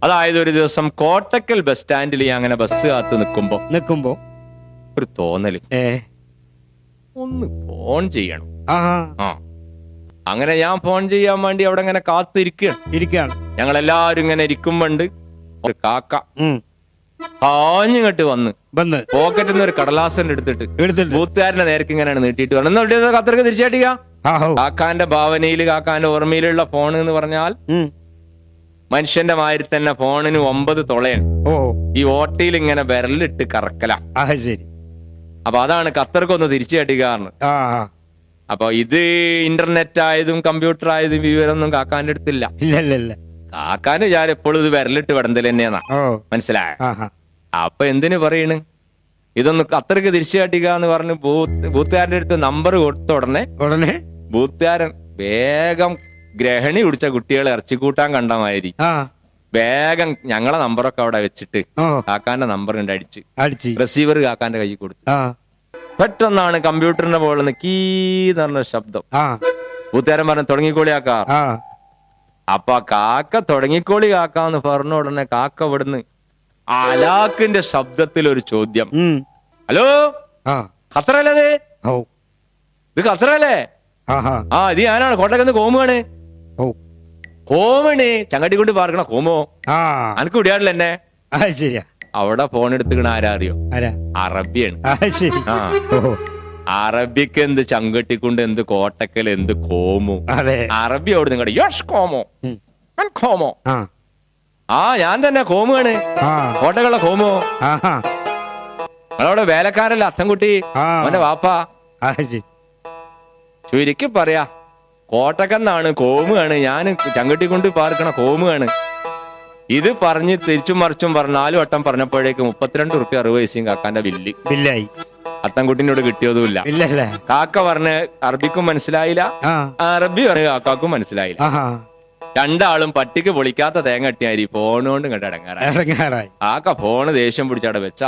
അതായത് ഒരു ദിവസം കോട്ടക്കൽ ബസ് സ്റ്റാൻഡിൽ അങ്ങനെ ബസ് കാത്ത് നിൽക്കുമ്പോ ഒരു തോന്നല്, ഒന്ന് ഫോൺ ചെയ്യണം. ആ അങ്ങനെ ഞാൻ ഫോൺ ചെയ്യാൻ വേണ്ടി അവിടെ ഇങ്ങനെ കാത്തിരിക്കുകയാണ്. ഞങ്ങൾ എല്ലാവരും ഇങ്ങനെ ഇരിക്കുമ്പോണ്ട് ഒരു കാക്ക പാഞ്ഞിങ്ങട്ട് വന്ന് പോക്കറ്റിൽ നിന്ന് ഒരു കടലാസന്റെ എടുത്തിട്ട് ബൂത്തുകാരന്റെ നേർക്ക് ഇങ്ങനെയാണ് നീട്ടിയിട്ട് പറഞ്ഞു, ഖത്തർക്ക് തിരിച്ചാട്ടിക്ക. കാക്കാന്റെ ഭാവനയില് കാക്കാന്റെ ഓർമ്മയിലുള്ള ഫോൺ എന്ന് പറഞ്ഞാൽ മനുഷ്യന്റെ മാതിരി തന്നെ ഫോണിന് 9 തുളയാണ്. ഈ ഓട്ടയിൽ ഇങ്ങനെ വിരലിട്ട് കറക്കല. അപ്പൊ അതാണ് ഖത്തർക്കൊന്ന് തിരിച്ചു കാട്ടിക്കാറ്. അപ്പൊ ഇത് ഇന്റർനെറ്റ് ആയതും കമ്പ്യൂട്ടർ ആയതും വിവരമൊന്നും കാക്കാന്റെ അടുത്തില്ല. കാക്കാന്റെ വിചാരം എപ്പോഴും ഇത് വിരലിട്ട് വിടന്തൽ തന്നെയാ. മനസ്സിലായ? അപ്പൊ എന്തിനു പറയണ്, ഇതൊന്ന് ഖത്തർക്ക് തിരിച്ചു കാട്ടിക്ക എന്ന് പറഞ്ഞ് ബൂത്തുകാരന്റെ അടുത്ത് നമ്പർ കൊടുത്ത ഉടനെ ബൂത്തുകാരൻ വേഗം ഗ്രഹണി കുടിച്ച കുട്ടികളെ ഇറച്ചിക്കൂട്ടാൻ കണ്ട മാതിരി വേഗം ഞങ്ങളെ നമ്പറൊക്കെ അവിടെ വെച്ചിട്ട് കാക്കാന്റെ നമ്പർ ഉണ്ട് അടിച്ച് റിസീവർ കാക്കാന്റെ കൈ കൊടുത്തു. പെട്ടെന്നാണ് കമ്പ്യൂട്ടറിന്റെ മുകളിൽ നിന്ന് കീന്ന് പറഞ്ഞ ശബ്ദം. ബൂത്തുകാരൻ പറഞ്ഞു, തുടങ്ങിക്കോളി കാക്ക. അപ്പൊ കാക്ക തുടങ്ങിക്കോളി കാക്കാന്ന് പറഞ്ഞ ഉടനെ കാക്ക ഇവിടുന്ന് അലാക്കിന്റെ ശബ്ദത്തിൽ ഒരു ചോദ്യം, ഹലോ ഖത്തറല്ലേ? ഇത് ഖത്തറല്ലേ? ഇത് ഞാനാണ്, കോട്ടക്കന്ന് കോമാണ്. കോമണ് ചങ്ങട്ടി കൊണ്ട് പാർക്കണ കോമോ, അനക്ക് വിടിയാടില്ല എന്നെ. അവിടെ ഫോൺ എടുത്തുകണ ആരാ അറിയോ? അറബിയാണ്. അറബിക്ക് എന്ത് ചങ്കട്ടിക്കൊണ്ട്, എന്ത് കോട്ടക്കൽ, എന്ത് കോമോ. അറബി അവിടെ നിങ്ങളുടെ യോഷ് കോമോ കോമോ. ഞാൻ തന്നെ കോമാണ്, കോട്ടക്കുള്ള കോമോ. നിങ്ങളവിടെ വേലക്കാരല്ല അത്തൻകുട്ടി അവന്റെ വാപ്പാ. ചുരുക്കി പറയാ, കോട്ടക്കെന്നാണ്, കോമുകയാണ്, ഞാൻ ചങ്കട്ടിക്കൊണ്ട് പാർക്കണ കോമുകയാണ്. ഇത് പറഞ്ഞ് തിരിച്ചും മറിച്ചും 4 വട്ടം പറഞ്ഞപ്പോഴേക്ക് 32 റുപ്യ 60 പൈസയും കാക്കാന്റെ ബില്ലായി. അത്തൻകുട്ടിനോട് കിട്ടിയതുമില്ല. കാക്ക പറഞ്ഞ് അറബിക്കും മനസ്സിലായില്ല, അറബി പറഞ്ഞ് കാക്കാക്കും മനസ്സിലായില്ല. രണ്ടാളും പട്ടിക്ക് പൊളിക്കാത്ത തേങ്ങ കട്ടിയായി ഫോണുകൊണ്ട് ഇങ്ങോട്ട് ഇടങ്ങാറായി. കാക്ക ഫോണ് ദേഷ്യം പിടിച്ചവിടെ വെച്ച